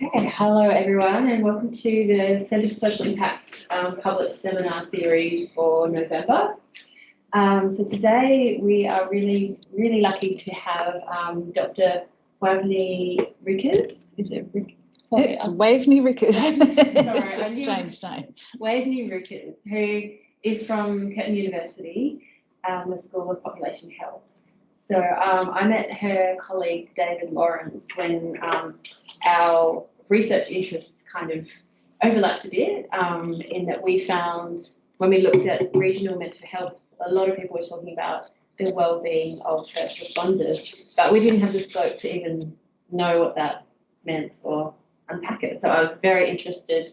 Okay, hello everyone, and welcome to the Centre for Social Impact public seminar series for November. So today we are really lucky to have Dr. Wavne Rikkers. Is it Rick? Sorry, it's Wavne Rikkers. Sorry, it's a strange name. Wavne Rikkers, who is from Curtin University, the School of Population Health. So I met her colleague David Lawrence when our research interests kind of overlapped a bit, in that we found when we looked at regional mental health, a lot of people were talking about the well-being of first responders, but we didn't have the scope to even know what that meant or unpack it. So I was very interested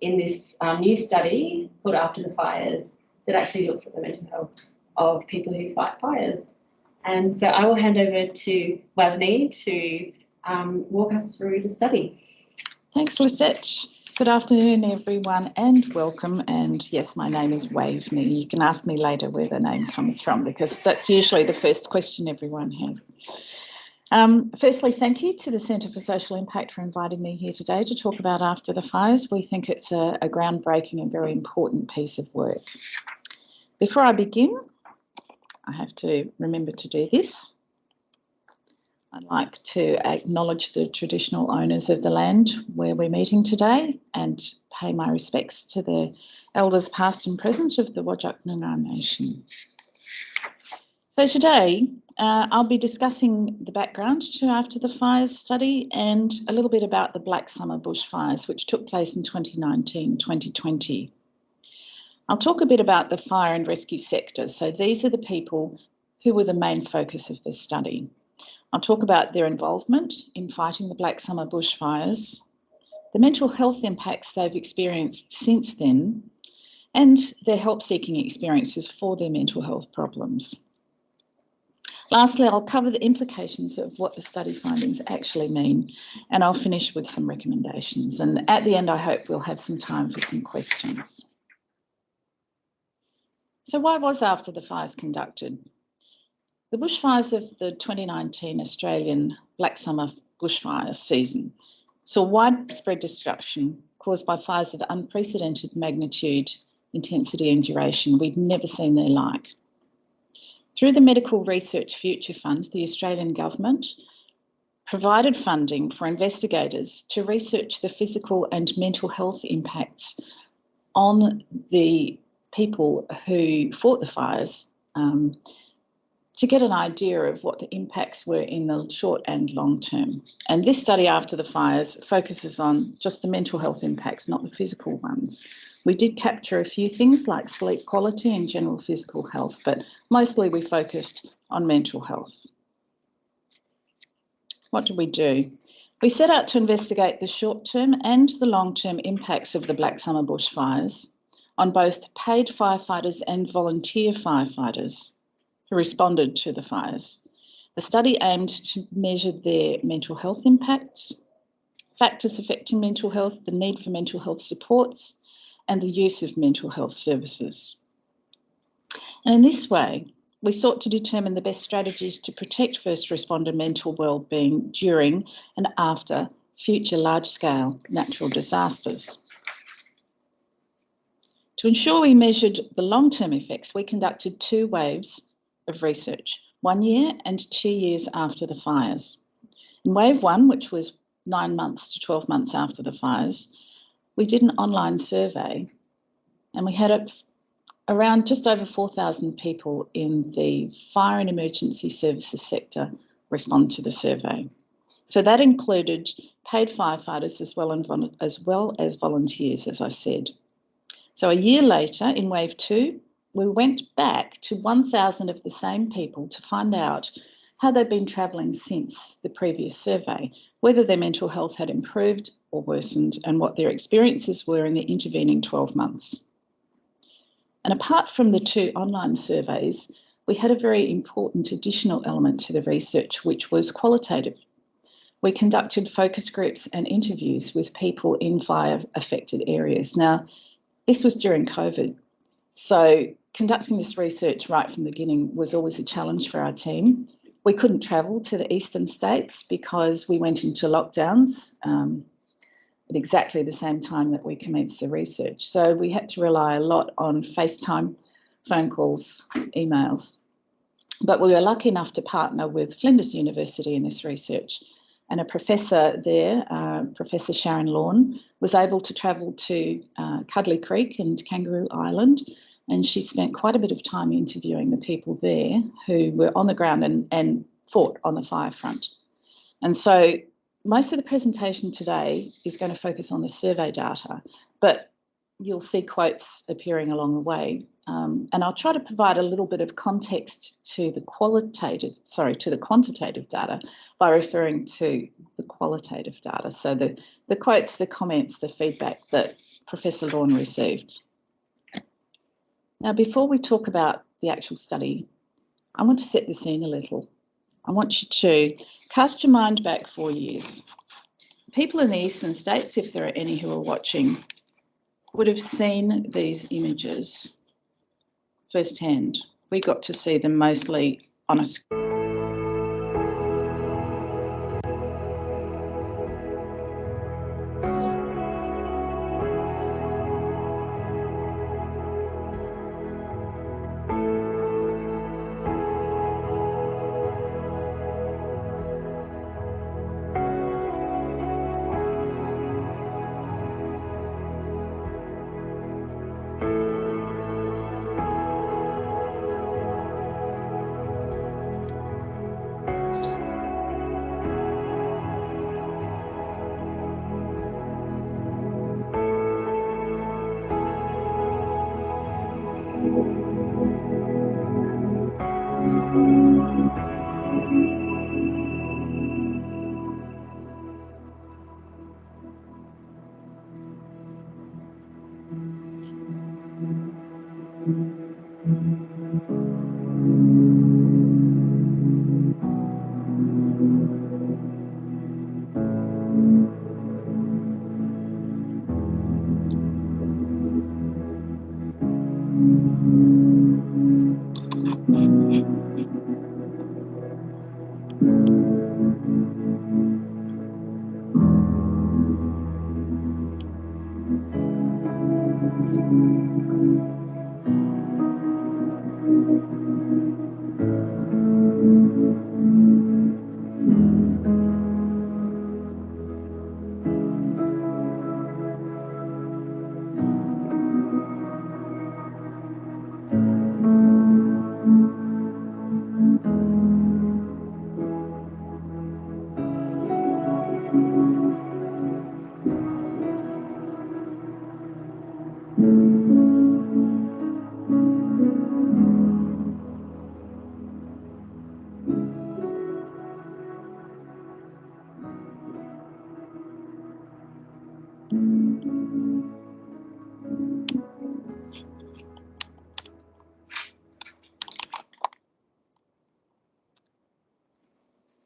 in this new study called After the Fires that actually looks at the mental health of people who fight fires. And so I will hand over to Wavne to walk us through the study. Thanks, Lisette. Good afternoon, everyone, and welcome. And yes, my name is Wavne. You can ask me later where the name comes from, because that's usually the first question everyone has. Firstly, thank you to the Centre for Social Impact for inviting me here today to talk about After the Fires. We think it's a groundbreaking and very important piece of work. Before I begin, I have to remember to do this. I'd like to acknowledge the traditional owners of the land where we're meeting today and pay my respects to the elders past and present of the Whadjuk Noongar Nation. So today I'll be discussing the background to After the Fires study and a little bit about the Black Summer bushfires, which took place in 2019-2020. I'll talk a bit about the fire and rescue sector. So these are the people who were the main focus of this study. I'll talk about their involvement in fighting the Black Summer bushfires, the mental health impacts they've experienced since then, and their help-seeking experiences for their mental health problems. Lastly, I'll cover the implications of what the study findings actually mean, and I'll finish with some recommendations. And at the end, I hope we'll have some time for some questions. So why was After the Fires conducted? The bushfires of the 2019 Australian Black Summer bushfire season saw widespread destruction caused by fires of unprecedented magnitude, intensity and duration we'd never seen their like. Through the Medical Research Future Fund, the Australian government provided funding for investigators to research the physical and mental health impacts on the people who fought the fires, to get an idea of what the impacts were in the short and long term. And this study After the Fires focuses on just the mental health impacts, not the physical ones. We did capture a few things like sleep quality and general physical health, but mostly we focused on mental health. What did we do? We set out to investigate the short-term and the long-term impacts of the Black Summer bushfires on both paid firefighters and volunteer firefighters who responded to the fires. The study aimed to measure their mental health impacts, factors affecting mental health, the need for mental health supports, and the use of mental health services. And in this way, we sought to determine the best strategies to protect first responder mental well-being during and after future large-scale natural disasters. To ensure we measured the long-term effects, we conducted 2 waves of research, 1 year and 2 years after the fires. In wave 1, which was 9 months to 12 months after the fires, we did an online survey and we had around just over 4,000 people in the fire and emergency services sector respond to the survey. So that included paid firefighters as well as volunteers, as I said. So a year later, in wave 2, we went back to 1,000 of the same people to find out how they'd been travelling since the previous survey, whether their mental health had improved or worsened, and what their experiences were in the intervening 12 months. And apart from the 2 online surveys, we had a very important additional element to the research, which was qualitative. We conducted focus groups and interviews with people in fire-affected areas. Now, this was during COVID, so conducting this research right from the beginning was always a challenge for our team. We couldn't travel to the eastern states because we went into lockdowns at exactly the same time that we commenced the research. So we had to rely a lot on FaceTime, phone calls, emails. But we were lucky enough to partner with Flinders University in this research. And a professor there, Professor Sharon Lawn, was able to travel to Cuddly Creek and Kangaroo Island. And she spent quite a bit of time interviewing the people there who were on the ground and fought on the fire front. And so most of the presentation today is going to focus on the survey data, but you'll see quotes appearing along the way. And I'll try to provide a little bit of context to the quantitative data by referring to the qualitative data. So the quotes, the comments, the feedback that Professor Lawn received. Now, before we talk about the actual study, I want to set the scene a little. I want you to cast your mind back 4 years. People in the eastern states, if there are any who are watching, would have seen these images firsthand. We got to see them mostly on a screen.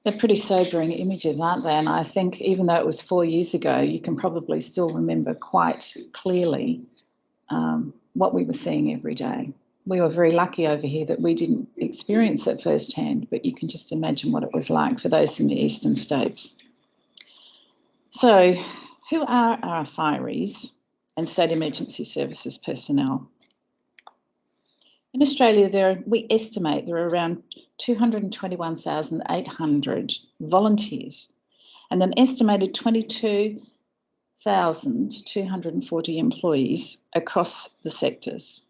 They're pretty sobering images, aren't they? And I think even though it was 4 years ago, you can probably still remember quite clearly what we were seeing every day. We were very lucky over here that we didn't experience it firsthand, but you can just imagine what it was like for those in the eastern states. So who are our fireys and state emergency services personnel? In Australia, we estimate there are around 221,800 volunteers and an estimated 22,240 employees across the sectors.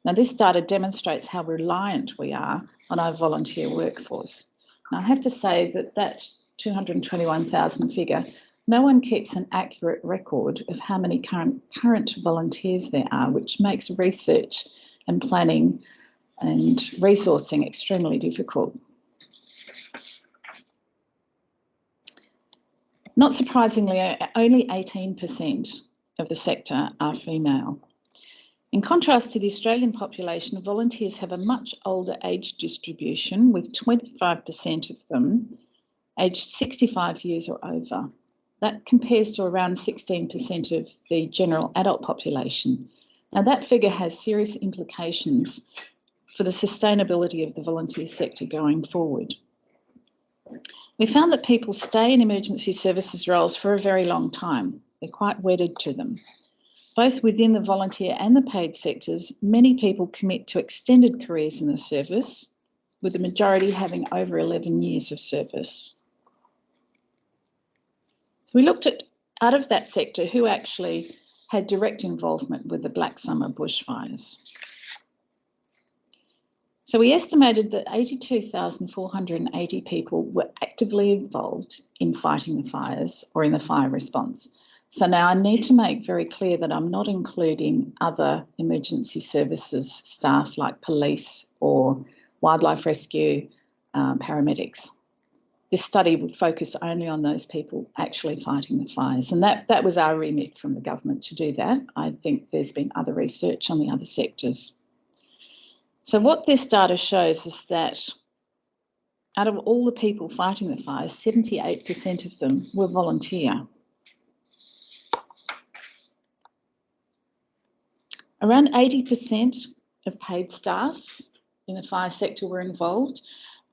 Now, this data demonstrates how reliant we are on our volunteer workforce. Now, I have to say that 221,000 figure, no one keeps an accurate record of how many current volunteers there are, which makes research and planning and resourcing extremely difficult. Not surprisingly, only 18% of the sector are female. In contrast to the Australian population, the volunteers have a much older age distribution, with 25% of them aged 65 years or over. That compares to around 16% of the general adult population. Now, that figure has serious implications for the sustainability of the volunteer sector going forward. We found that people stay in emergency services roles for a very long time. They're quite wedded to them. Both within the volunteer and the paid sectors, many people commit to extended careers in the service, with the majority having over 11 years of service. So we looked at, out of that sector, who actually had direct involvement with the Black Summer bushfires. So we estimated that 82,480 people were actively involved in fighting the fires or in the fire response. So now I need to make very clear that I'm not including other emergency services staff like police or wildlife rescue, paramedics. This study would focus only on those people actually fighting the fires, and that was our remit from the government to do that. I think there's been other research on the other sectors. So what this data shows is that out of all the people fighting the fires, 78% of them were volunteer. Around 80% of paid staff in the fire sector were involved,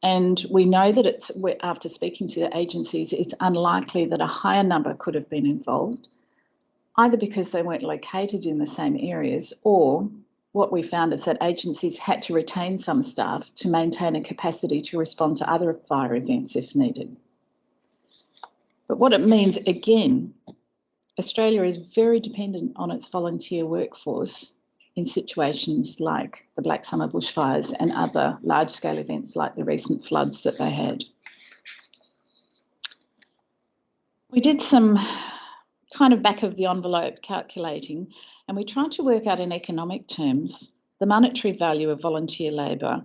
and we know that after speaking to the agencies, it's unlikely that a higher number could have been involved, either because they weren't located in the same areas, or what we found is that agencies had to retain some staff to maintain a capacity to respond to other fire events if needed. But what it means, again, Australia is very dependent on its volunteer workforce in situations like the Black Summer bushfires and other large-scale events like the recent floods that they had. We did some kind of back-of-the-envelope calculating, and we tried to work out in economic terms the monetary value of volunteer labour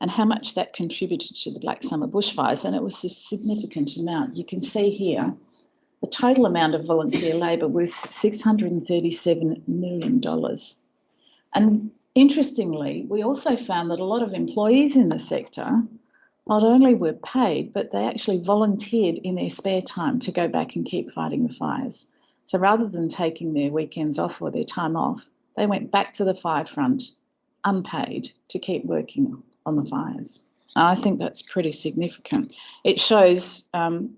and how much that contributed to the Black Summer bushfires, and it was a significant amount. You can see here the total amount of volunteer labour was $637 million. And interestingly, we also found that a lot of employees in the sector not only were paid, but they actually volunteered in their spare time to go back and keep fighting the fires. So rather than taking their weekends off or their time off, they went back to the fire front unpaid to keep working on the fires. And I think that's pretty significant. It shows the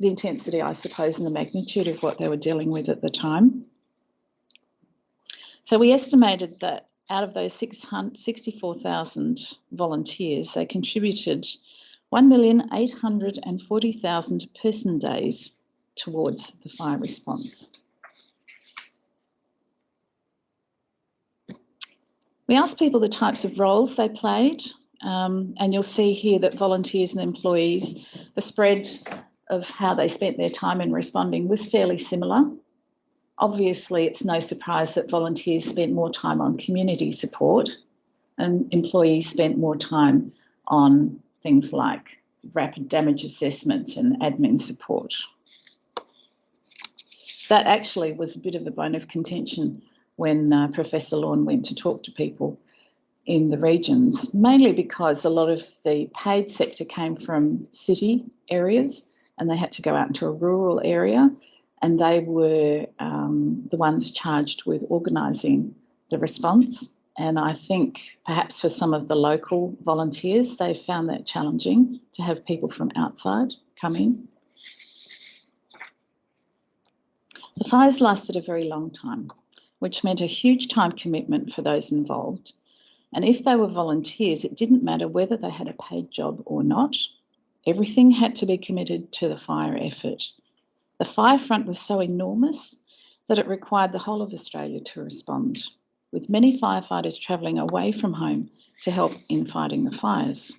intensity, I suppose, and the magnitude of what they were dealing with at the time. So we estimated that out of those 64,000 volunteers, they contributed 1,840,000 person days towards the fire response. We asked people the types of roles they played, and you'll see here that volunteers and employees, the spread of how they spent their time in responding was fairly similar. Obviously, it's no surprise that volunteers spent more time on community support and employees spent more time on things like rapid damage assessment and admin support. That actually was a bit of a bone of contention when Professor Lorne went to talk to people in the regions, mainly because a lot of the paid sector came from city areas and they had to go out into a rural area, and they were the ones charged with organising the response. And I think perhaps for some of the local volunteers, they found that challenging to have people from outside come in. The fires lasted a very long time, which meant a huge time commitment for those involved. And if they were volunteers, it didn't matter whether they had a paid job or not. Everything had to be committed to the fire effort. The fire front was so enormous that it required the whole of Australia to respond, with many firefighters travelling away from home to help in fighting the fires.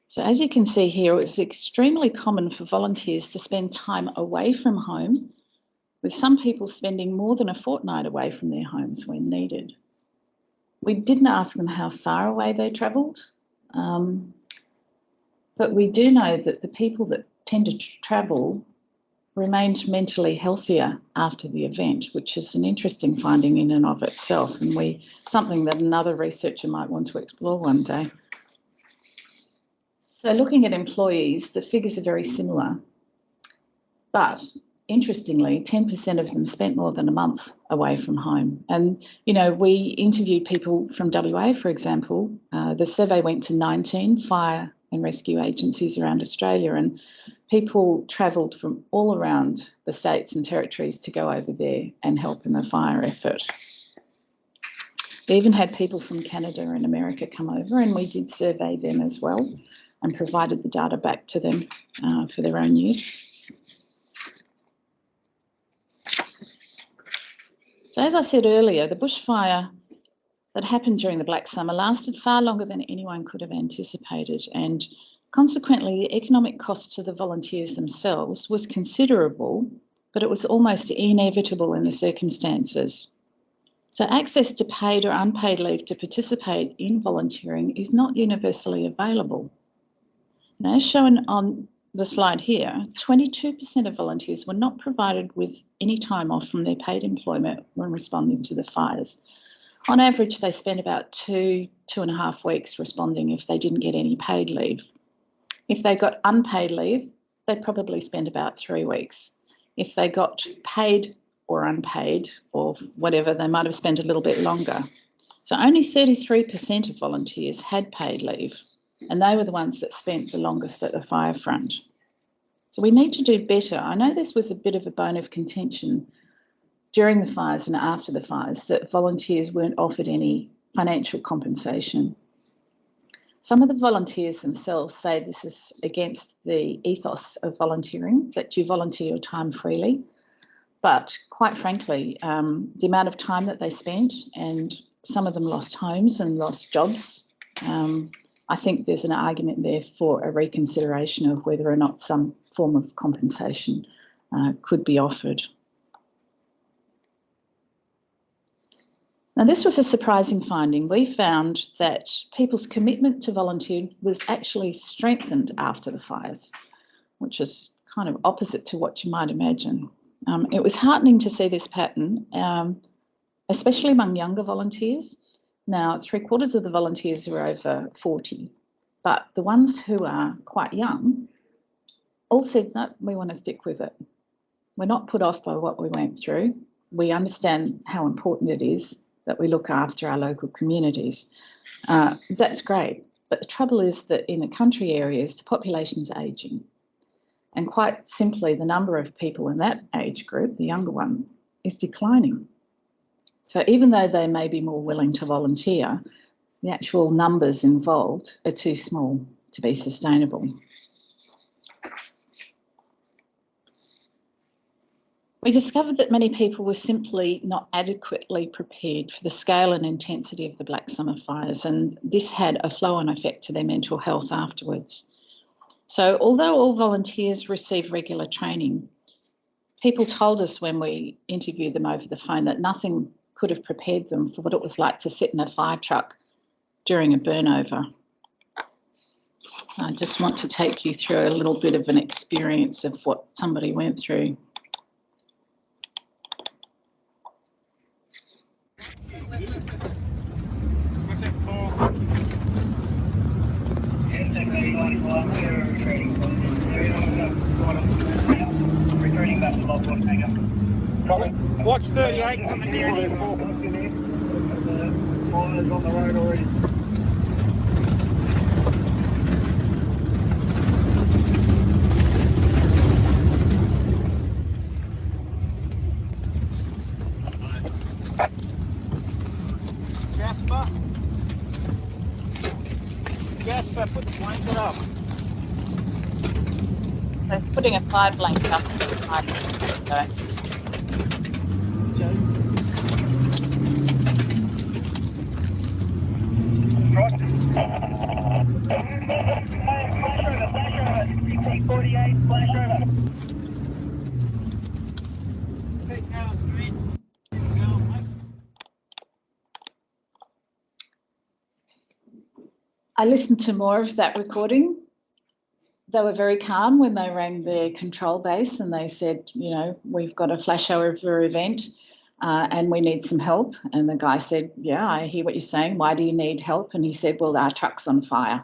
So as you can see here, it was extremely common for volunteers to spend time away from home, with some people spending more than a fortnight away from their homes when needed. We didn't ask them how far away they travelled, but we do know that the people that tended to travel remained mentally healthier after the event, which is an interesting finding in and of itself, and something that another researcher might want to explore one day. So looking at employees, the figures are very similar, but interestingly, 10% of them spent more than a month away from home. And, you know, we interviewed people from WA, for example. The survey went to 19 fire and rescue agencies around Australia, and people travelled from all around the states and territories to go over there and help in the fire effort. We even had people from Canada and America come over, and we did survey them as well and provided the data back to them for their own use. So as I said earlier, the bushfire that happened during the Black Summer lasted far longer than anyone could have anticipated, and consequently the economic cost to the volunteers themselves was considerable, but it was almost inevitable in the circumstances. So access to paid or unpaid leave to participate in volunteering is not universally available. Now, as shown on the slide here, 22% of volunteers were not provided with any time off from their paid employment when responding to the fires. On average, they spent about 2.5 weeks responding if they didn't get any paid leave. If they got unpaid leave, they probably spent about 3 weeks. If they got paid or unpaid or whatever, they might have spent a little bit longer. So only 33% of volunteers had paid leave, and they were the ones that spent the longest at the fire front. So we need to do better. I know this was a bit of a bone of contention during the fires and after the fires, that volunteers weren't offered any financial compensation. Some of the volunteers themselves say this is against the ethos of volunteering, that you volunteer your time freely. But quite frankly, the amount of time that they spent, and some of them lost homes and lost jobs, I think there's an argument there for a reconsideration of whether or not some form of compensation could be offered. Now, this was a surprising finding. We found that people's commitment to volunteer was actually strengthened after the fires, which is kind of opposite to what you might imagine. It was heartening to see this pattern, especially among younger volunteers. Now, 3/4 of the volunteers were over 40, but the ones who are quite young all said, no, we want to stick with it. We're not put off by what we went through. We understand how important it is that we look after our local communities. That's great, but the trouble is that in the country areas, the population is ageing. And quite simply, the number of people in that age group, the younger one, is declining. So even though they may be more willing to volunteer, the actual numbers involved are too small to be sustainable. We discovered that many people were simply not adequately prepared for the scale and intensity of the Black Summer fires, and this had a flow-on effect to their mental health afterwards. So although all volunteers receive regular training, people told us when we interviewed them over the phone that nothing could have prepared them for what it was like to sit in a fire truck during a burnover. I just want to take you through a little bit of an experience of what somebody went through. Returning back to Lockwood, hang up. Watch 38 coming down here. Fires on the road already. Jasper, put the blanket up. So it's putting a fire blanket up to the fire blanket. I listened to more of that recording. They were very calm when they rang their control base and they said, you know, we've got a flashover event and we need some help. And the guy said, yeah, I hear what you're saying. Why do you need help? And he said, well, our truck's on fire.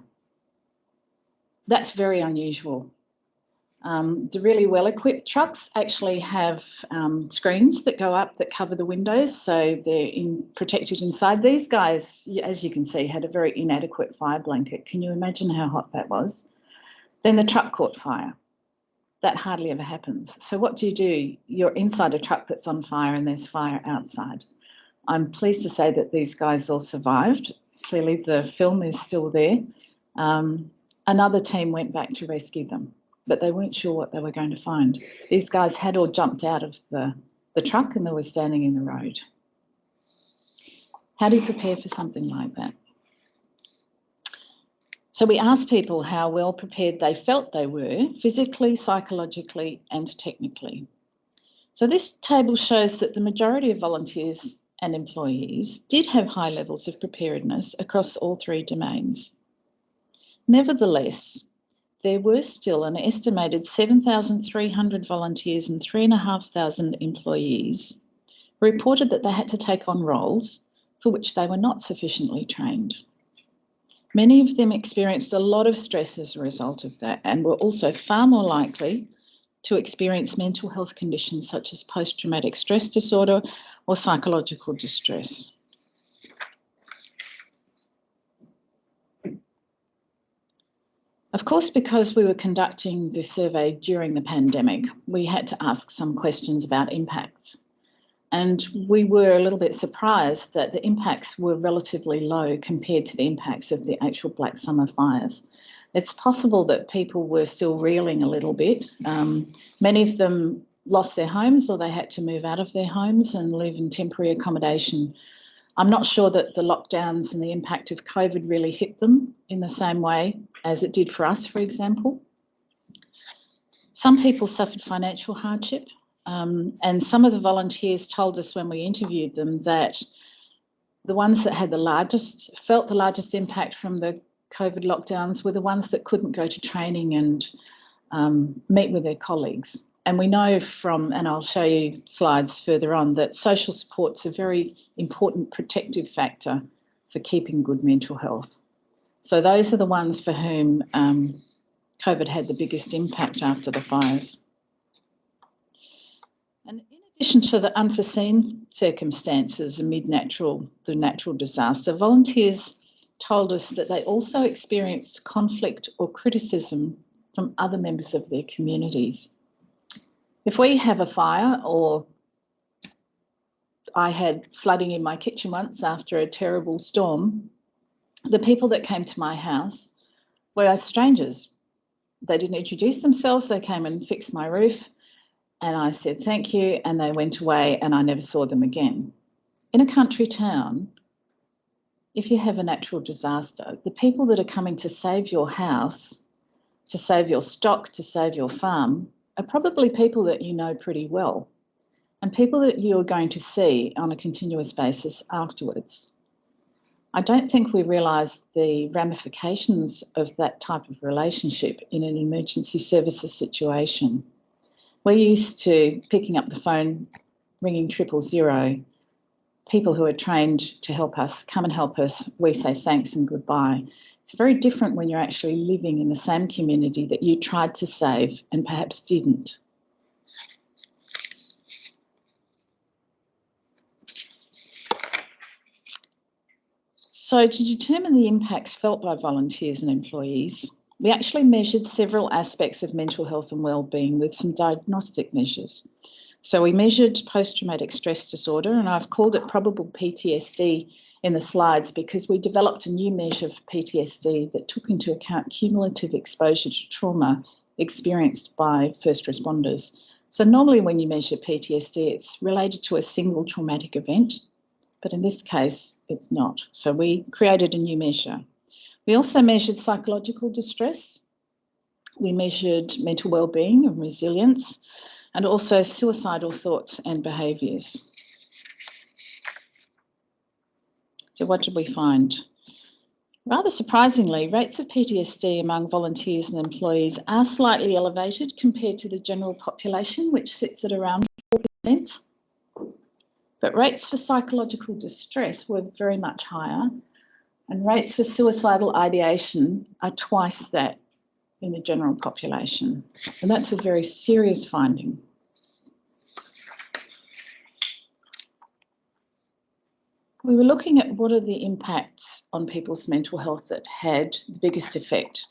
That's very unusual. The really well-equipped trucks actually have screens that go up that cover the windows, so they're protected inside. These guys, as you can see, had a very inadequate fire blanket. Can you imagine how hot that was? Then the truck caught fire. that hardly ever happens. So what do? You're inside a truck that's on fire and there's fire outside. I'm pleased to say that these guys all survived. Clearly the film is still there. Another team went back to rescue them, but they weren't sure what they were going to find. These guys had all jumped out of the truck and they were standing in the road. How do you prepare for something like that? So we asked people how well prepared they felt they were, physically, psychologically, and technically. So this table shows that the majority of volunteers and employees did have high levels of preparedness across all three domains. Nevertheless, there were still an estimated 7,300 volunteers and 3,500 employees who reported that they had to take on roles for which they were not sufficiently trained. Many of them experienced a lot of stress as a result of that and were also far more likely to experience mental health conditions such as post-traumatic stress disorder or psychological distress. Of course, because we were conducting this survey during the pandemic, we had to ask some questions about impacts. And we were a little bit surprised that the impacts were relatively low compared to the impacts of the actual Black Summer fires. It's possible that people were still reeling a little bit. Many of them lost their homes or they had to move out of their homes and live in temporary accommodation. I'm not sure that the lockdowns and the impact of COVID really hit them in the same way as it did for us, for example. Some people suffered financial hardship. And some of the volunteers told us when we interviewed them that the ones that had felt the largest impact from the COVID lockdowns were the ones that couldn't go to training and meet with their colleagues. And we know from, and I'll show you slides further on, that social support's a very important protective factor for keeping good mental health. So those are the ones for whom COVID had the biggest impact after the fires. And in addition to the unforeseen circumstances amid the natural disaster, volunteers told us that they also experienced conflict or criticism from other members of their communities. If we have a fire, or I had flooding in my kitchen once after a terrible storm, the people that came to my house were strangers. They didn't introduce themselves, they came and fixed my roof. And I said, thank you, and they went away and I never saw them again. In a country town, if you have a natural disaster, the people that are coming to save your house, to save your stock, to save your farm, are probably people that you know pretty well and people that you're going to see on a continuous basis afterwards. I don't think we realise the ramifications of that type of relationship in an emergency services situation. We're used to picking up the phone, ringing 000, people who are trained to help us come and help us. We say thanks and goodbye. It's very different when you're actually living in the same community that you tried to save and perhaps didn't. So to determine the impacts felt by volunteers and employees, we actually measured several aspects of mental health and wellbeing with some diagnostic measures. So we measured post-traumatic stress disorder, and I've called it probable PTSD in the slides because we developed a new measure for PTSD that took into account cumulative exposure to trauma experienced by first responders. So normally when you measure PTSD, it's related to a single traumatic event, but in this case, it's not. So we created a new measure. We also measured psychological distress. We measured mental wellbeing and resilience, and also suicidal thoughts and behaviours. So what did we find? Rather surprisingly, rates of PTSD among volunteers and employees are slightly elevated compared to the general population, which sits at around 4%. But rates for psychological distress were very much higher, and rates for suicidal ideation are twice that in the general population. And that's a very serious finding. We were looking at what are the impacts on people's mental health that had the biggest effect.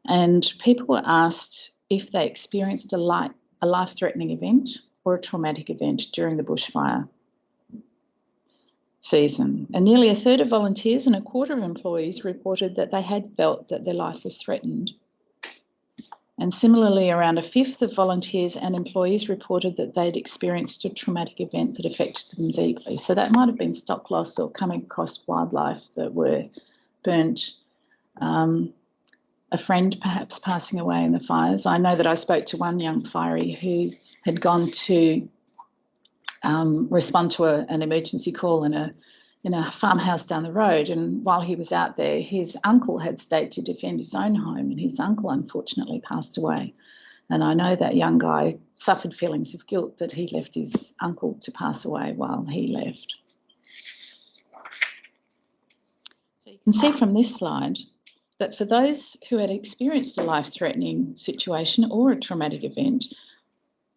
And people were asked if they experienced a life-threatening event or a traumatic event during the bushfire season. And nearly a third of volunteers and a quarter of employees reported that they had felt that their life was threatened. And similarly, around a fifth of volunteers and employees reported that they'd experienced a traumatic event that affected them deeply. So that might have been stock loss or coming across wildlife that were burnt, a friend perhaps passing away in the fires. I know that I spoke to one young firey who had gone to respond to an emergency call in a farmhouse down the road, and while he was out there, his uncle had stayed to defend his own home, and his uncle unfortunately passed away. And I know that young guy suffered feelings of guilt that he left his uncle to pass away while he left. So you can see from this slide that for those who had experienced a life-threatening situation or a traumatic event,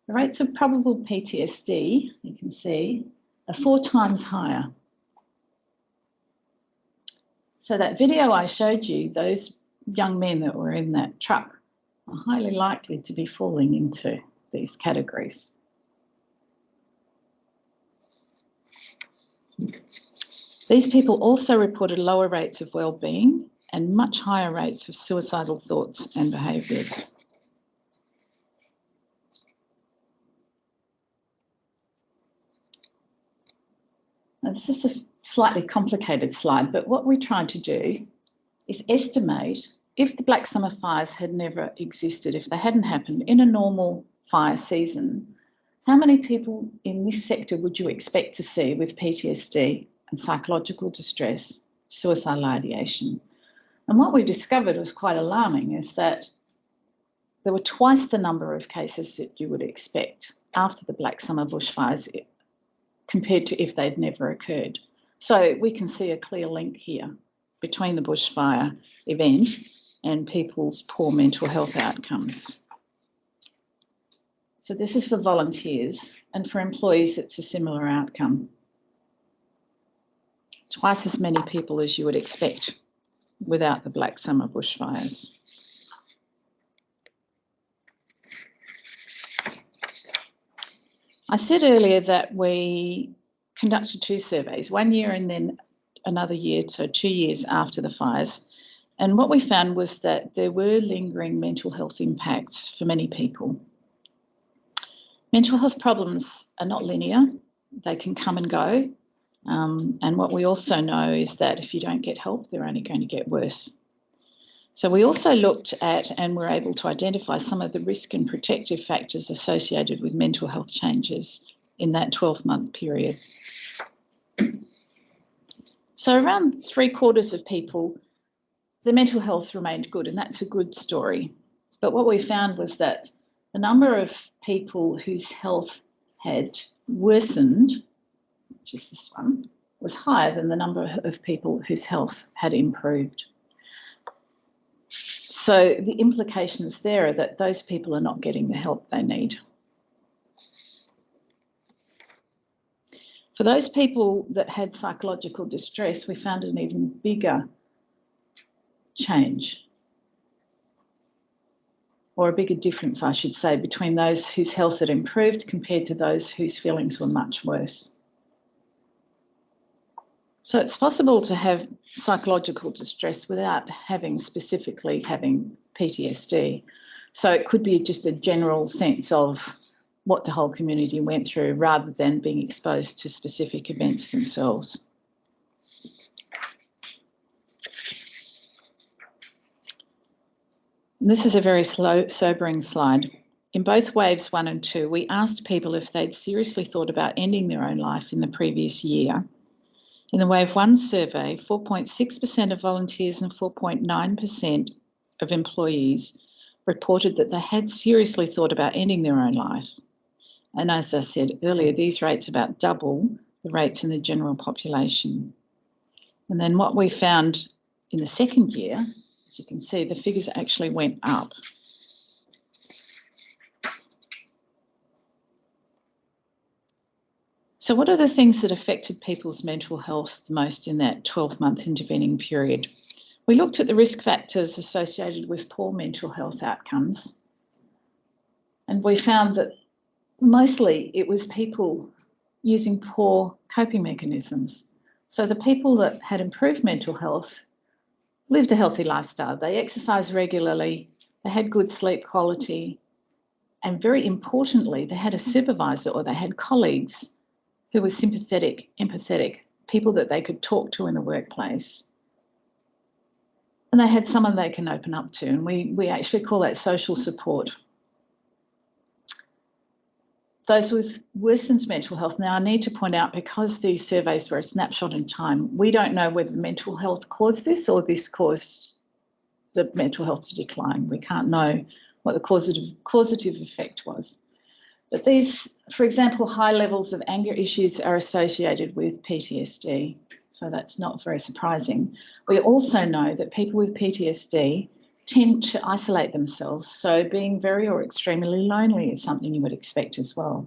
the rates of probable PTSD, you can see, are 4 times higher. So that video I showed you, those young men that were in that truck are highly likely to be falling into these categories. These people also reported lower rates of wellbeing and much higher rates of suicidal thoughts and behaviours. Now, this is a slightly complicated slide, but what we tried to do is estimate if the Black Summer fires had never existed, if they hadn't happened in a normal fire season, how many people in this sector would you expect to see with PTSD and psychological distress, suicidal ideation? And what we discovered was quite alarming, is that there were twice the number of cases that you would expect after the Black Summer bushfires compared to if they'd never occurred. So we can see a clear link here between the bushfire event and people's poor mental health outcomes. So this is for volunteers, and for employees it's a similar outcome. Twice as many people as you would expect without the Black Summer bushfires. I said earlier that we conducted 2 surveys, 1 year and then another year, so 2 years after the fires. And what we found was that there were lingering mental health impacts for many people. Mental health problems are not linear, they can come and go. And what we also know is that if you don't get help, they're only going to get worse. So we also looked at and were able to identify some of the risk and protective factors associated with mental health changes in that 12-month period. So around 3/4 of people, their mental health remained good, and that's a good story. But what we found was that the number of people whose health had worsened, which is this one, was higher than the number of people whose health had improved. So the implications there are that those people are not getting the help they need. For those people that had psychological distress, we found an even bigger change, or a bigger difference, I should say, between those whose health had improved compared to those whose feelings were much worse. So it's possible to have psychological distress without specifically having PTSD. So it could be just a general sense of what the whole community went through rather than being exposed to specific events themselves. And this is a very sobering slide. In both waves 1 and 2, we asked people if they'd seriously thought about ending their own life in the previous year. In the Wave 1 survey, 4.6% of volunteers and 4.9% of employees reported that they had seriously thought about ending their own life. And as I said earlier, these rates about double the rates in the general population. And then what we found in the second year, as you can see, the figures actually went up. So what are the things that affected people's mental health the most in that 12-month intervening period? We looked at the risk factors associated with poor mental health outcomes. And we found that mostly it was people using poor coping mechanisms. So the people that had improved mental health lived a healthy lifestyle. They exercised regularly, they had good sleep quality, and very importantly, they had a supervisor or they had colleagues who were sympathetic, empathetic, people that they could talk to in the workplace. And they had someone they can open up to, and we actually call that social support. Those with worsened mental health, now I need to point out, because these surveys were a snapshot in time, we don't know whether mental health caused this or this caused the mental health to decline. We can't know what the causative effect was. But these, for example, high levels of anger issues are associated with PTSD, so that's not very surprising. We also know that people with PTSD tend to isolate themselves, so being very or extremely lonely is something you would expect as well.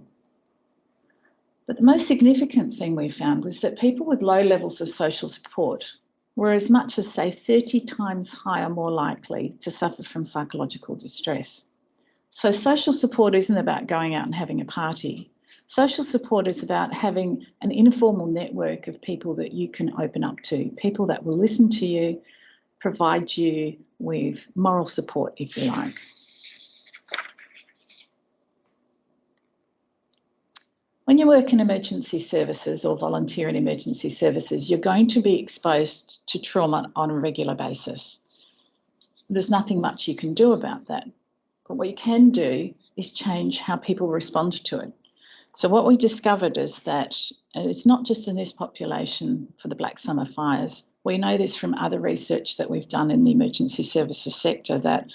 But the most significant thing we found was that people with low levels of social support were as much as, say, 30 times higher, more likely to suffer from psychological distress. So social support isn't about going out and having a party. Social support is about having an informal network of people that you can open up to, people that will listen to you, provide you with moral support, if you like. When you work in emergency services or volunteer in emergency services, you're going to be exposed to trauma on a regular basis. There's nothing much you can do about that. But what you can do is change how people respond to it. So what we discovered is that, and it's not just in this population for the Black Summer fires, we know this from other research that we've done in the emergency services sector, that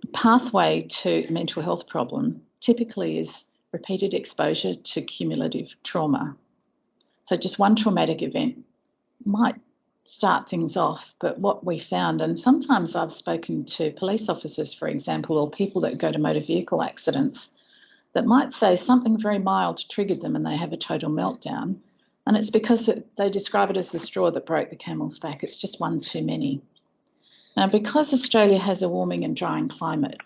the pathway to mental health problem typically is repeated exposure to cumulative trauma. So just one traumatic event might start things off, but what we found, and sometimes I've spoken to police officers, for example, or people that go to motor vehicle accidents, that might say something very mild triggered them and they have a total meltdown, and it's because they describe it as the straw that broke the camel's back. It's just one too many. Now, because Australia has a warming and drying climate,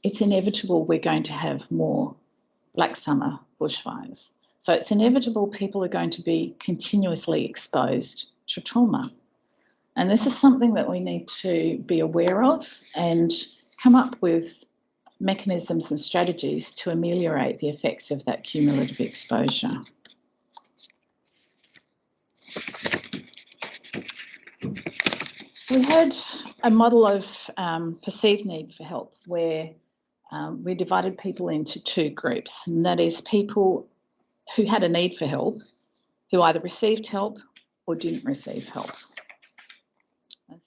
it's inevitable we're going to have more Black Summer bushfires. So it's inevitable people are going to be continuously exposed to trauma. And this is something that we need to be aware of and come up with mechanisms and strategies to ameliorate the effects of that cumulative exposure. We had a model of perceived need for help where we divided people into two groups, and that is people who had a need for help, who either received help or didn't receive help.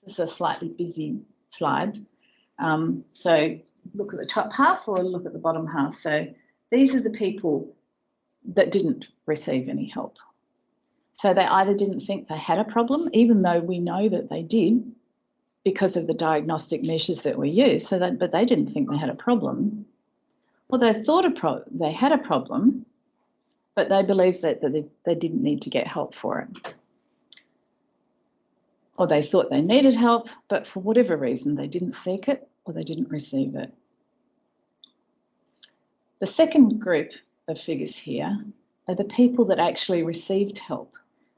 This is a slightly busy slide. So look at the top half or look at the bottom half. So these are the people that didn't receive any help. So they either didn't think they had a problem, even though we know that they did because of the diagnostic measures that we use, but they didn't think they had a problem. Or they thought they had a problem, but they believed that they didn't need to get help for it. Or they thought they needed help, but for whatever reason, they didn't seek it or they didn't receive it. The second group of figures here are the people that actually received help.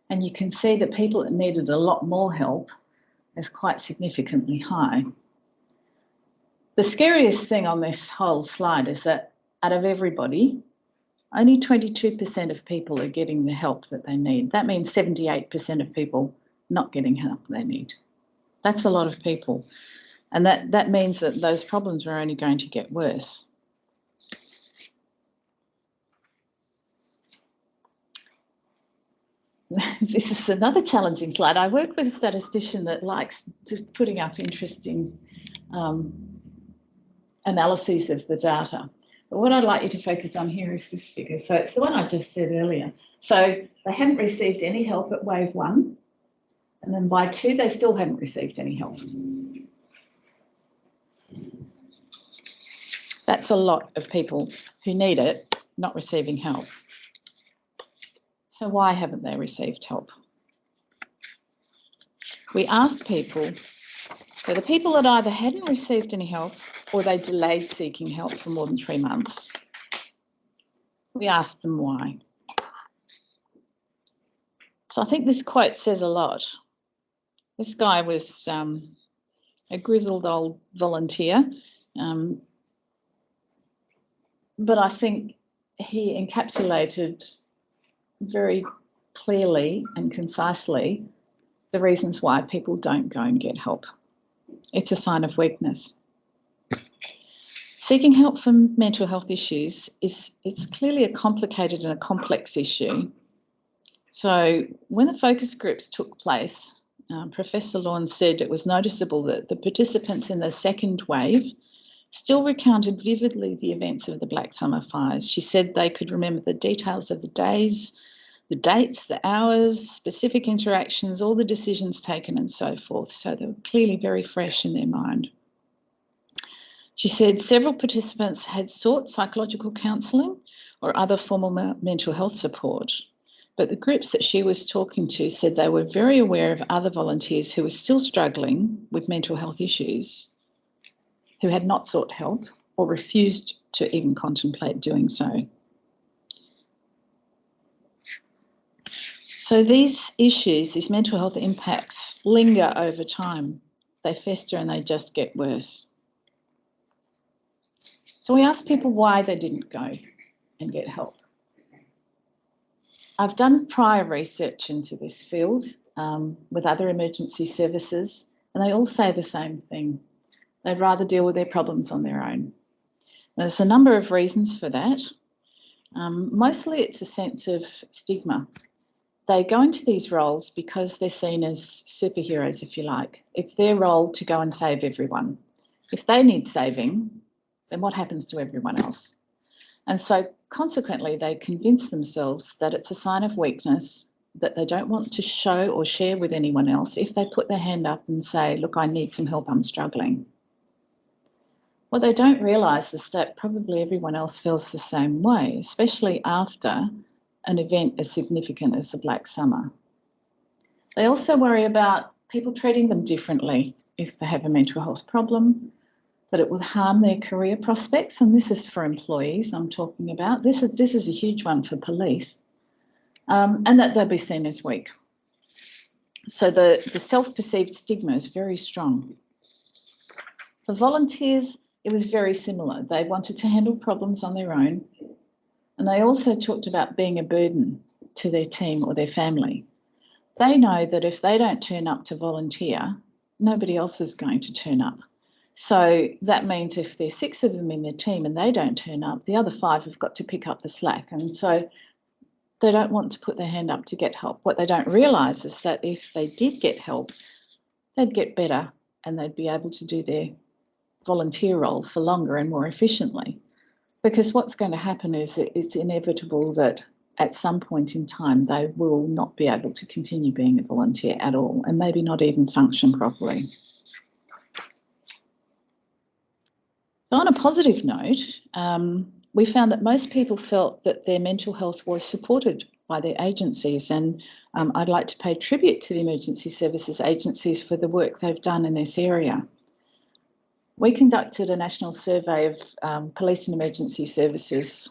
And you can see that people that needed a lot more help is quite significantly high. The scariest thing on this whole slide is that out of everybody, only 22% of people are getting the help that they need. That means 78% of people not getting help they need. That's a lot of people. And that means that those problems are only going to get worse. This is another challenging slide. I work with a statistician that likes just putting up interesting analyses of the data. But what I'd like you to focus on here is this figure. So it's the one I just said earlier. So they hadn't received any help at wave 1. And then by 2, they still hadn't received any help. That's a lot of people who need it not receiving help. So why haven't they received help? We asked people So the people that either hadn't received any help or they delayed seeking help for more than 3 months, we asked them why. So I think this quote says a lot. This guy was a grizzled old volunteer, but I think he encapsulated very clearly and concisely the reasons why people don't go and get help. It's a sign of weakness. Seeking help for mental health issues it's clearly a complicated and a complex issue. So when the focus groups took place, Professor Lawn said it was noticeable that the participants in the second wave still recounted vividly the events of the Black Summer fires. She said they could remember the details of the days, the dates, the hours, specific interactions, all the decisions taken and so forth. So they were clearly very fresh in their mind. She said several participants had sought psychological counselling or other formal mental health support, but the groups that she was talking to said they were very aware of other volunteers who were still struggling with mental health issues, who had not sought help or refused to even contemplate doing so. So these issues, these mental health impacts, linger over time. They fester and they just get worse. So we asked people why they didn't go and get help. I've done prior research into this field with other emergency services, and they all say the same thing. They'd rather deal with their problems on their own. Now, there's a number of reasons for that. Mostly it's a sense of stigma. They go into these roles because they're seen as superheroes, if you like. It's their role to go and save everyone. If they need saving, then what happens to everyone else? And so consequently, they convince themselves that it's a sign of weakness, that they don't want to show or share with anyone else if they put their hand up and say, look, I need some help, I'm struggling. What they don't realise is that probably everyone else feels the same way, especially after an event as significant as the Black Summer. They also worry about people treating them differently if they have a mental health problem, that it will harm their career prospects, and this is for employees I'm talking about. This is a huge one for police, and that they'll be seen as weak. So the self-perceived stigma is very strong. For volunteers, it was very similar. They wanted to handle problems on their own, and they also talked about being a burden to their team or their family. They know that if they don't turn up to volunteer, nobody else is going to turn up. So that means if there's 6 of them in their team and they don't turn up, the other 5 have got to pick up the slack. And so they don't want to put their hand up to get help. What they don't realise is that if they did get help, they'd get better and they'd be able to do their volunteer role for longer and more efficiently. Because what's going to happen is it's inevitable that at some point in time they will not be able to continue being a volunteer at all and maybe not even function properly. So on a positive note, we found that most people felt that their mental health was supported by their agencies, and I'd like to pay tribute to the emergency services agencies for the work they've done in this area. We conducted a national survey of police and emergency services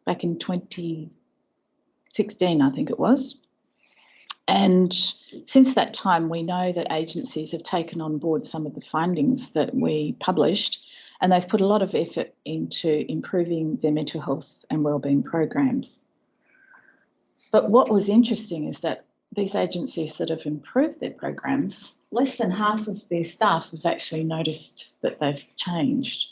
back in 2016, I think it was. And since that time, we know that agencies have taken on board some of the findings that we published, and they've put a lot of effort into improving their mental health and wellbeing programs. But what was interesting is that these agencies that have improved their programs, less than half of their staff has actually noticed that they've changed.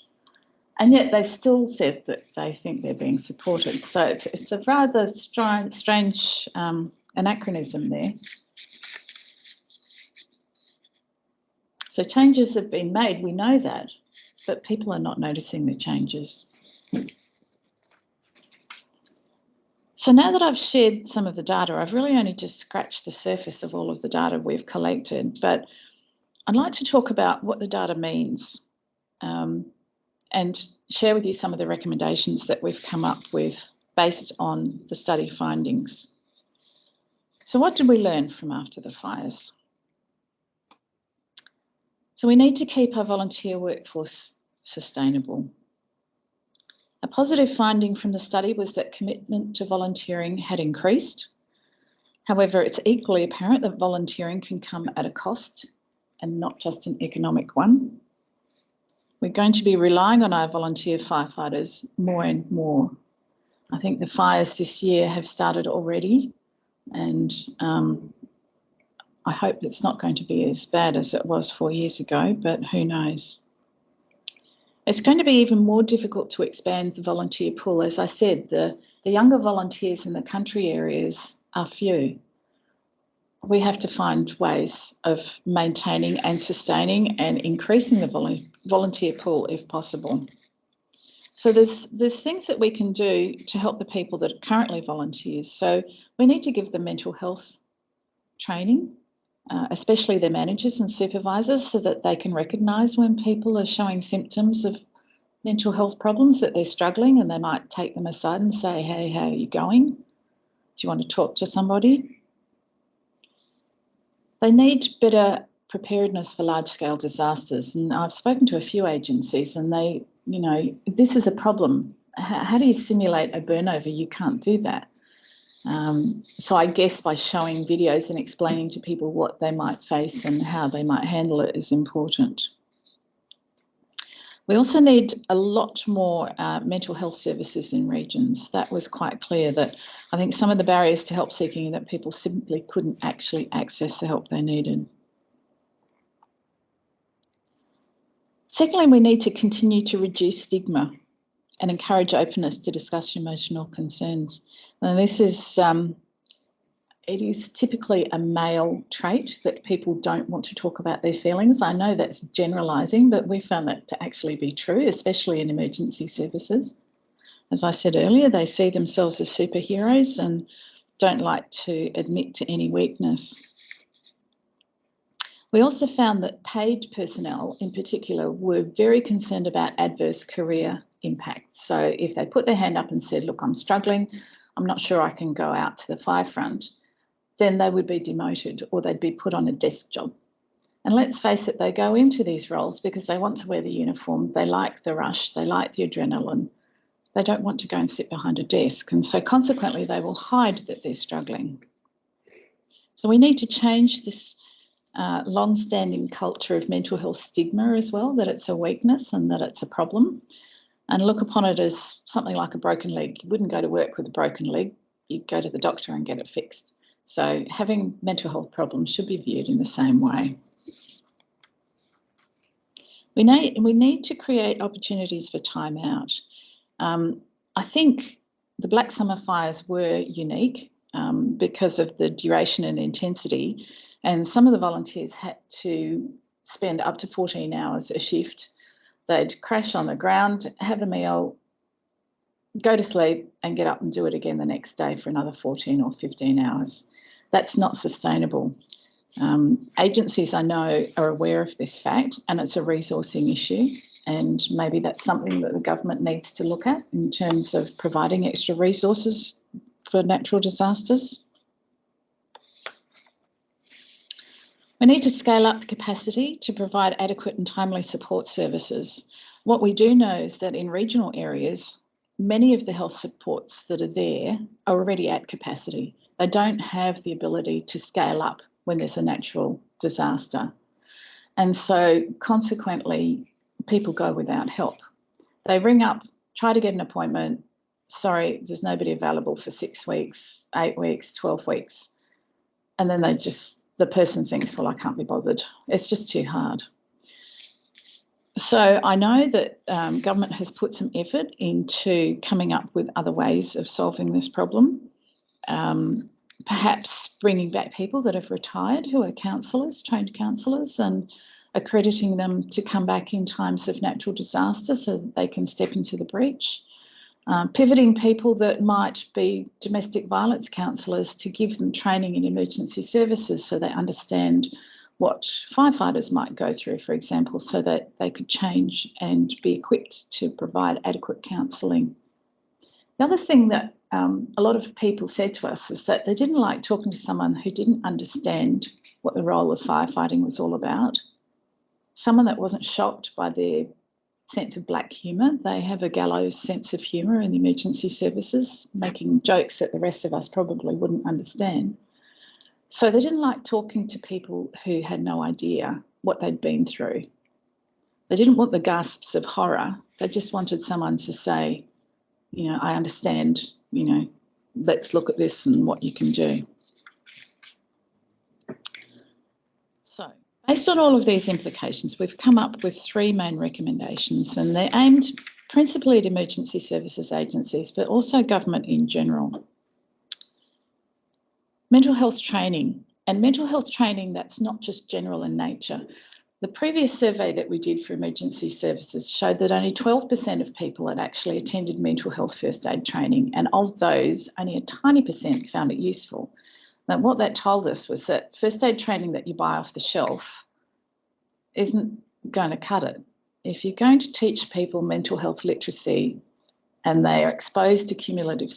And yet they've still said that they think they're being supported. So it's a rather strange anachronism there. So changes have been made, we know that, but people are not noticing the changes. So now that I've shared some of the data, I've really only just scratched the surface of all of the data we've collected, but I'd like to talk about what the data means and share with you some of the recommendations that we've come up with based on the study findings. So what did we learn from after the fires? So we need to keep our volunteer workforce sustainable. A positive finding from the study was that commitment to volunteering had increased. However, it's equally apparent that volunteering can come at a cost and not just an economic one. We're going to be relying on our volunteer firefighters more and more. I think the fires this year have started already, and I hope it's not going to be as bad as it was 4 years ago, but who knows? It's going to be even more difficult to expand the volunteer pool. As I said, the younger volunteers in the country areas are few. We have to find ways of maintaining and sustaining and increasing the volunteer pool if possible. So there's things that we can do to help the people that are currently volunteers. So we need to give them mental health training, especially their managers and supervisors, so that they can recognise when people are showing symptoms of mental health problems, that they're struggling, and they might take them aside and say, hey, how are you going? Do you want to talk to somebody? They need better preparedness for large-scale disasters, and I've spoken to a few agencies, and they, this is a problem. How do you simulate a burnover? You can't do that. So I guess by showing videos and explaining to people what they might face and how they might handle it is important. We also need a lot more mental health services in regions. That was quite clear, that I think some of the barriers to help seeking, that people simply couldn't actually access the help they needed. Secondly, we need to continue to reduce stigma and encourage openness to discuss emotional concerns. And this is, it is typically a male trait that people don't want to talk about their feelings. I know that's generalising, but we found that to actually be true, especially in emergency services. As I said earlier, they see themselves as superheroes and don't like to admit to any weakness. We also found that paid personnel in particular were very concerned about adverse career impacts. So if they put their hand up and said, look, I'm struggling, I'm not sure I can go out to the fire front, then they would be demoted or they'd be put on a desk job. And let's face it, they go into these roles because they want to wear the uniform, they like the rush, they like the adrenaline. They don't want to go and sit behind a desk. And so consequently, they will hide that they're struggling. So we need to change this long-standing culture of mental health stigma as well, that it's a weakness and that it's a problem, and look upon it as something like a broken leg. You wouldn't go to work with a broken leg, you'd go to the doctor and get it fixed. So having mental health problems should be viewed in the same way. We need to create opportunities for time out. I think the Black Summer fires were unique because of the duration and intensity, and some of the volunteers had to spend up to 14 hours a shift. They'd crash on the ground, have a meal, go to sleep and get up and do it again the next day for another 14 or 15 hours. That's not sustainable. Agencies I know are aware of this fact, and it's a resourcing issue, and maybe that's something that the government needs to look at in terms of providing extra resources for natural disasters. We need to scale up the capacity to provide adequate and timely support services. What we do know is that in regional areas, many of the health supports that are there are already at capacity. They don't have the ability to scale up when there's a natural disaster. And so consequently, people go without help. They ring up, try to get an appointment. Sorry, there's nobody available for 6 weeks, 8 weeks, 12 weeks. And then the person thinks, well, I can't be bothered. It's just too hard. So I know that government has put some effort into coming up with other ways of solving this problem. Perhaps bringing back people that have retired who are counsellors, trained counsellors, and accrediting them to come back in times of natural disaster so that they can step into the breach. Pivoting people that might be domestic violence counsellors to give them training in emergency services so they understand what firefighters might go through, for example, so that they could change and be equipped to provide adequate counselling. The other thing that a lot of people said to us is that they didn't like talking to someone who didn't understand what the role of firefighting was all about. someone that wasn't shocked by their sense of black humour. They have a gallows sense of humour in the emergency services, making jokes that the rest of us probably wouldn't understand. So they didn't like talking to people who had no idea what they'd been through. They didn't want the gasps of horror. They just wanted someone to say, you know, I understand, you know, let's look at this and what you can do. So, based on all of these implications, we've come up with 3 main recommendations, and they're aimed principally at emergency services agencies, but also government in general. Mental health training, and mental health training that's not just general in nature. The previous survey that we did for emergency services showed that only 12% of people had actually attended mental health first aid training, and of those, only a tiny percent found it useful. Now, what that told us was that first aid training that you buy off the shelf isn't going to cut it. If you're going to teach people mental health literacy and they are exposed to cumulative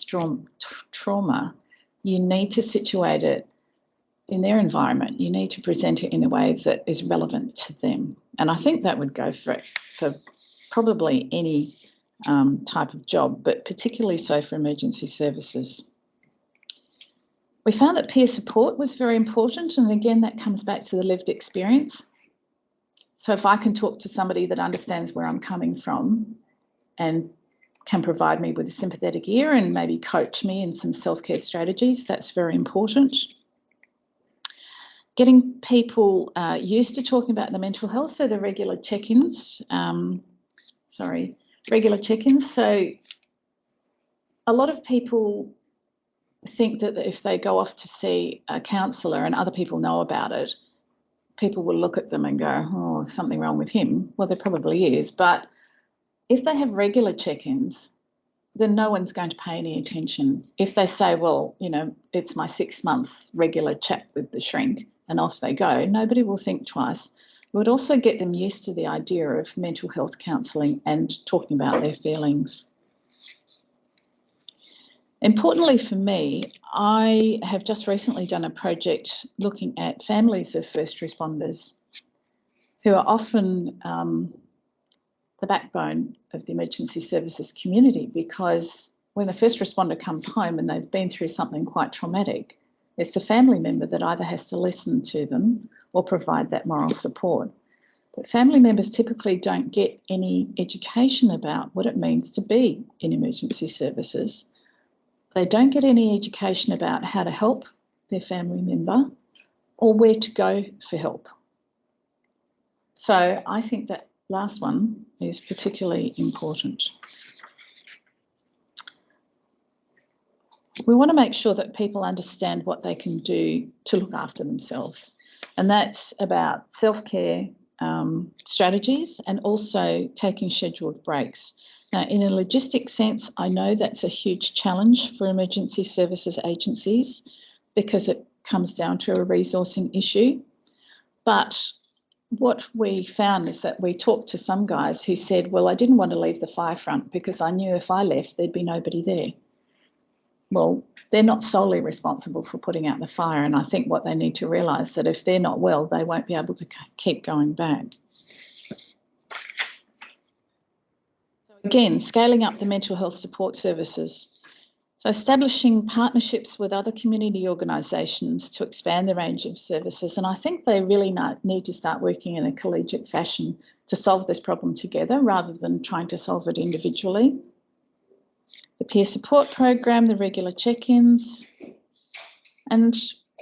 trauma, you need to situate it in their environment. You need to present it in a way that is relevant to them. And I think that would go for probably any type of job, but particularly so for emergency services. We found that peer support was very important, and again, that comes back to the lived experience. So if I can talk to somebody that understands where I'm coming from and can provide me with a sympathetic ear and maybe coach me in some self-care strategies, that's very important. Getting people used to talking about the mental health, so the regular check-ins, regular check-ins. So a lot of people think that if they go off to see a counsellor and other people know about it, people will look at them and go, oh, there's something wrong with him. Well, there probably is. But if they have regular check-ins, then no one's going to pay any attention. If they say, well, you know, it's my 6-month regular chat with the shrink and off they go, nobody will think twice. It would also get them used to the idea of mental health counselling and talking about their feelings. Importantly for me, I have just recently done a project looking at families of first responders who are often the backbone of the emergency services community, because when the first responder comes home and they've been through something quite traumatic, it's the family member that either has to listen to them or provide that moral support. But family members typically don't get any education about what it means to be in emergency services. They don't get any education about how to help their family member or where to go for help. So I think that last one is particularly important. We want to make sure that people understand what they can do to look after themselves. And that's about self-care strategies and also taking scheduled breaks. Now, in a logistic sense, I know that's a huge challenge for emergency services agencies because it comes down to a resourcing issue. But what we found is that we talked to some guys who said, well, I didn't want to leave the fire front because I knew if I left, there'd be nobody there. Well, they're not solely responsible for putting out the fire. And I think what they need to realise that if they're not well, they won't be able to keep going back. Again, scaling up the mental health support services. So establishing partnerships with other community organisations to expand the range of services. And I think they really need to start working in a collegiate fashion to solve this problem together rather than trying to solve it individually. The peer support program, the regular check-ins. And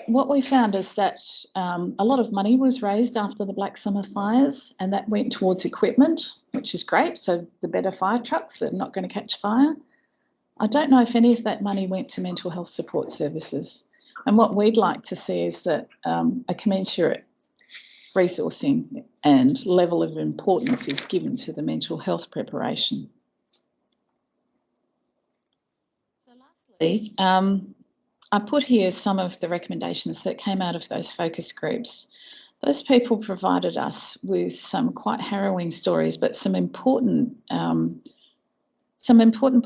what we found is that a lot of money was raised after the Black Summer fires, and that went towards equipment, which is great. So the better fire trucks that are not going to catch fire. I don't know if any of that money went to mental health support services. And what we'd like to see is that a commensurate resourcing and level of importance is given to the mental health preparation. So lastly, I put here some of the recommendations that came out of those focus groups. Those people provided us with some quite harrowing stories, but some important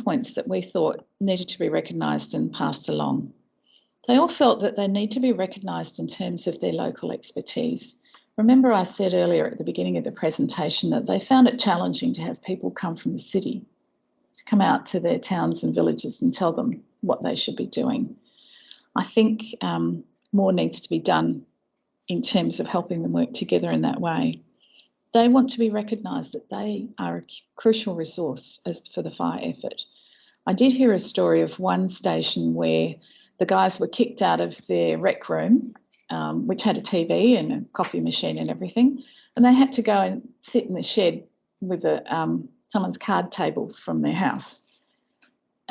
points that we thought needed to be recognised and passed along. They all felt that they need to be recognised in terms of their local expertise. Remember I said earlier at the beginning of the presentation that they found it challenging to have people come from the city, to come out to their towns and villages and tell them what they should be doing. I think more needs to be done in terms of helping them work together in that way. They want to be recognised that they are a crucial resource for the fire effort. I did hear a story of one station where the guys were kicked out of their rec room, which had a TV and a coffee machine and everything, and they had to go and sit in the shed with someone's card table from their house.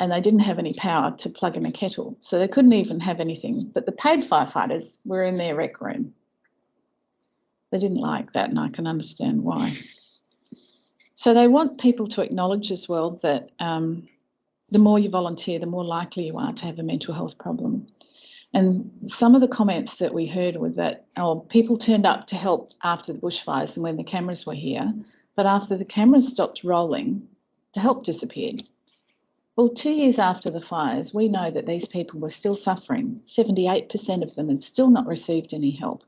And they didn't have any power to plug in a kettle, so they couldn't even have anything. But the paid firefighters were in their rec room. They didn't like that, and I can understand why. So they want people to acknowledge as well that the more you volunteer, the more likely you are to have a mental health problem. And some of the comments that we heard were that, people turned up to help after the bushfires and when the cameras were here, but after the cameras stopped rolling, the help disappeared. Well, 2 years after the fires, we know that these people were still suffering. 78% of them had still not received any help.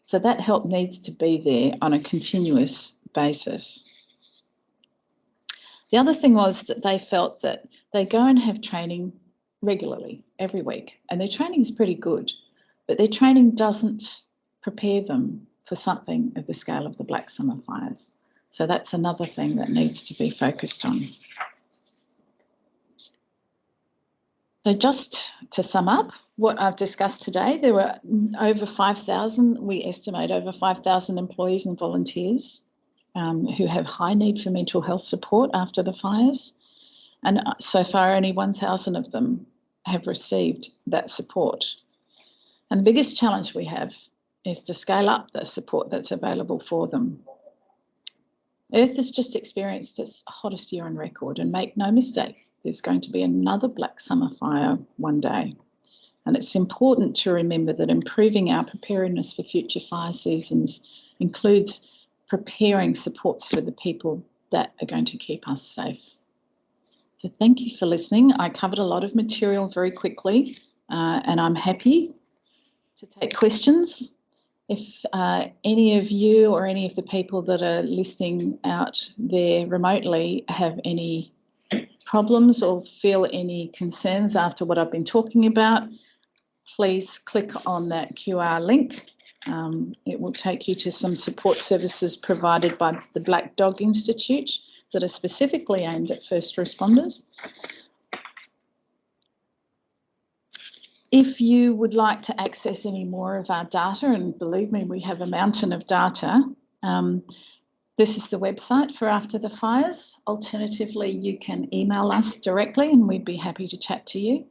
So that help needs to be there on a continuous basis. The other thing was that they felt that they go and have training regularly every week, and their training is pretty good, but their training doesn't prepare them for something of the scale of the Black Summer fires. So that's another thing that needs to be focused on. So just to sum up what I've discussed today, there were over 5,000, we estimate over 5,000 employees and volunteers who have high need for mental health support after the fires. And so far, only 1,000 of them have received that support. And the biggest challenge we have is to scale up the support that's available for them. Earth has just experienced its hottest year on record, and make no mistake, there's going to be another Black Summer fire one day. And it's important to remember that improving our preparedness for future fire seasons includes preparing supports for the people that are going to keep us safe. So thank you for listening. I covered a lot of material very quickly, and I'm happy to take questions. If any of you or any of the people that are listening out there remotely have any problems or feel any concerns after what I've been talking about, please click on that QR link. It will take you to some support services provided by the Black Dog Institute that are specifically aimed at first responders. If you would like to access any more of our data, and believe me, we have a mountain of data, this is the website for After the Fires. Alternatively, you can email us directly and we'd be happy to chat to you.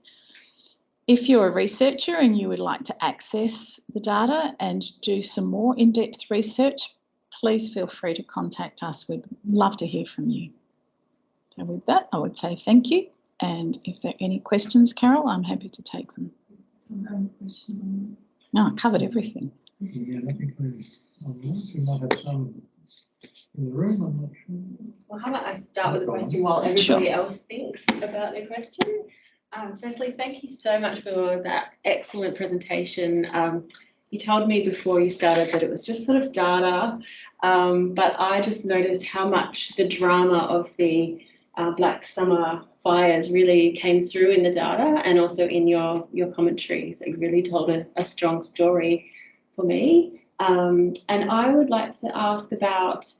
If you're a researcher and you would like to access the data and do some more in-depth research, please feel free to contact us. We'd love to hear from you. So with that, I would say thank you. And if there are any questions, Carol, I'm happy to take them. No, I covered everything. Yeah, nothing online. We might have some in the room, I'm not sure. Well, how about I start with a question while everybody else thinks about their question? Firstly, thank you so much for that excellent presentation. You told me before you started that it was just sort of data, but I just noticed how much the drama of the Black Summer fires really came through in the data and also in your commentary. So you really told a strong story for me. And I would like to ask about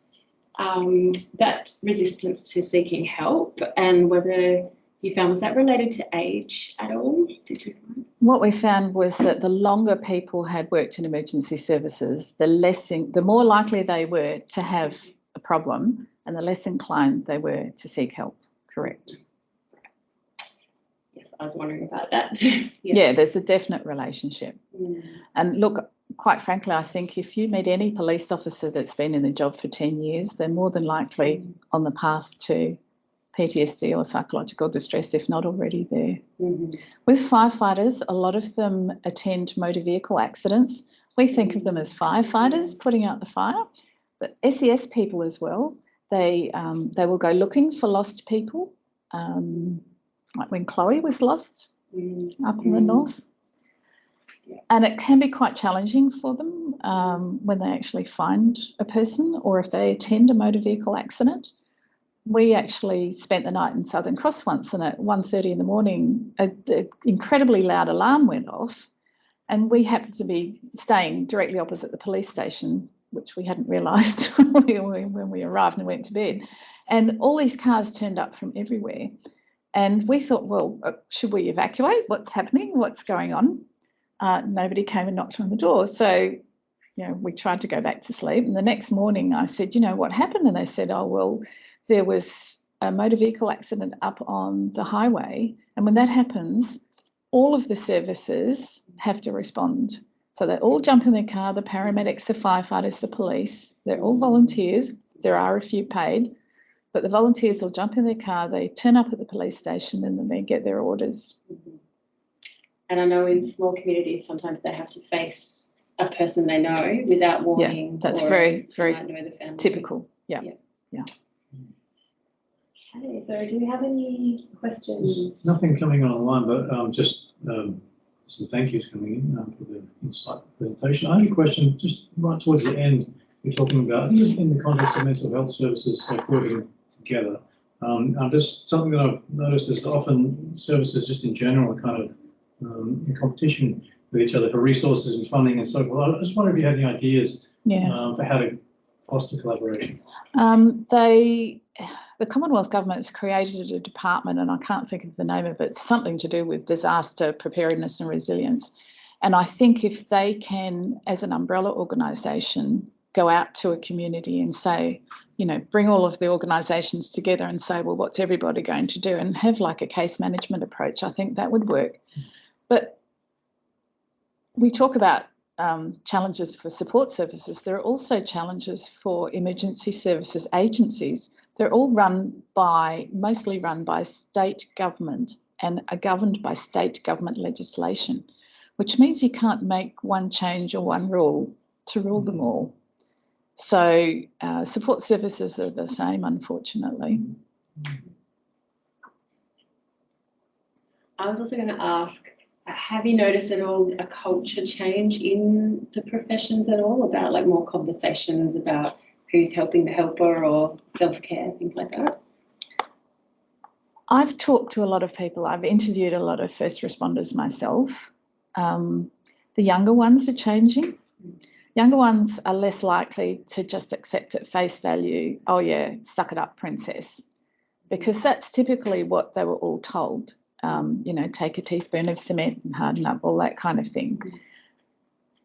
that resistance to seeking help and whether you found, was that related to age at all? Did you find? What we found was that the longer people had worked in emergency services, the more likely they were to have a problem and the less inclined they were to seek help. Correct. Yes, I was wondering about that. Yeah, there's a definite relationship. Mm. And look, quite frankly, I think if you meet any police officer that's been in the job for 10 years, they're more than likely on the path to PTSD or psychological distress, if not already there. Mm-hmm. With firefighters, a lot of them attend motor vehicle accidents. We think of them as firefighters putting out the fire, but SES people as well. They will go looking for lost people, like when Chloe was lost up in the north. And it can be quite challenging for them when they actually find a person or if they attend a motor vehicle accident. We actually spent the night in Southern Cross once, and at 1:30 in the morning, an incredibly loud alarm went off, and we happened to be staying directly opposite the police station, which we hadn't realised when we arrived and went to bed. And all these cars turned up from everywhere. And we thought, well, should we evacuate? What's happening? What's going on? Nobody came and knocked on the door. So, we tried to go back to sleep. And the next morning I said, what happened? And they said, oh, well, there was a motor vehicle accident up on the highway. And when that happens, all of the services have to respond. So they all jump in their car, the paramedics, the firefighters, the police. They're all volunteers. There are a few paid. But the volunteers will jump in their car, they turn up at the police station, and then they get their orders. And I know in small communities, sometimes they have to face a person they know without warning. Yeah, that's very typical. Yeah. Okay, so do we have any questions? There's nothing coming online, but just some thank yous coming in for the insightful presentation. I have a question just right towards the end. We're talking about, in the context of mental health services working together. Just something that I've noticed is often services just in general are kind of in competition with each other for resources and funding and so forth. I just wonder if you had any ideas for how to foster collaboration. The Commonwealth Government has created a department, and I can't think of the name of it. It's something to do with disaster preparedness and resilience. And I think if they can, as an umbrella organisation, go out to a community and say, bring all of the organisations together and say, well, what's everybody going to do? And have like a case management approach. I think that would work. But we talk about challenges for support services. There are also challenges for emergency services agencies. They're all mostly run by state government and are governed by state government legislation, which means you can't make one change or one rule to rule them all. So support services are the same, unfortunately. I was also going to ask, have you noticed at all a culture change in the professions at all about like more conversations about who's helping the helper or self-care, things like that? I've talked to a lot of people. I've interviewed a lot of first responders myself. The younger ones are changing. Younger ones are less likely to just accept at face value, oh yeah, suck it up, princess, because that's typically what they were all told. Take a teaspoon of cement and harden up, all that kind of thing.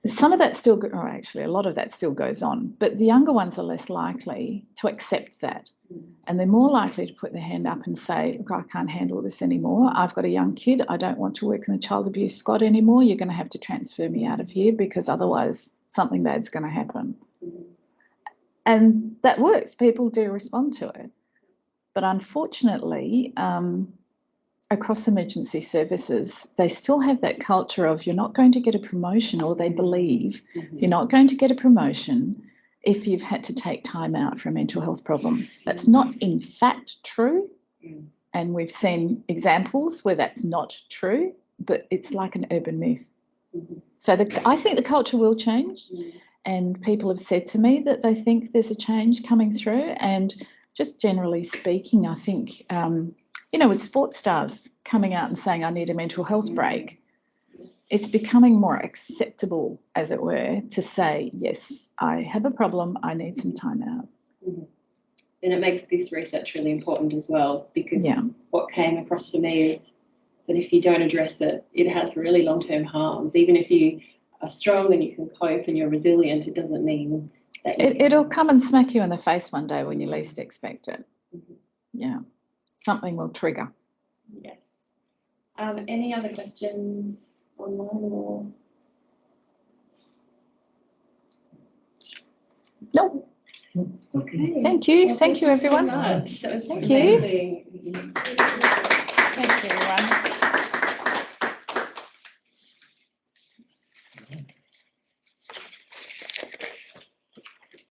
Some of that a lot of that still goes on, but the younger ones are less likely to accept that. And they're more likely to put their hand up and say, look, I can't handle this anymore. I've got a young kid. I don't want to work in the child abuse squad anymore. You're going to have to transfer me out of here because otherwise something bad's going to happen. And that works. People do respond to it. But unfortunately, across emergency services, they still have that culture of you're not going to get a promotion, or they believe you're not going to get a promotion if you've had to take time out for a mental health problem. That's not in fact true. And we've seen examples where that's not true, but it's like an urban myth. So I think the culture will change, and people have said to me that they think there's a change coming through. And just generally speaking, I think, with sports stars coming out and saying, I need a mental health break, it's becoming more acceptable, as it were, to say, yes, I have a problem, I need some time out. And it makes this research really important as well, because what came across for me is that if you don't address it, it has really long-term harms. Even if you are strong and you can cope and you're resilient, it doesn't mean that it'll come and smack you in the face one day when you least expect it. Yeah, something will trigger. Yes. Any other questions online or? Nope. Okay. Thank you. Well, thank you, everyone. So much. That was Thank amazing. you. Thank you, everyone.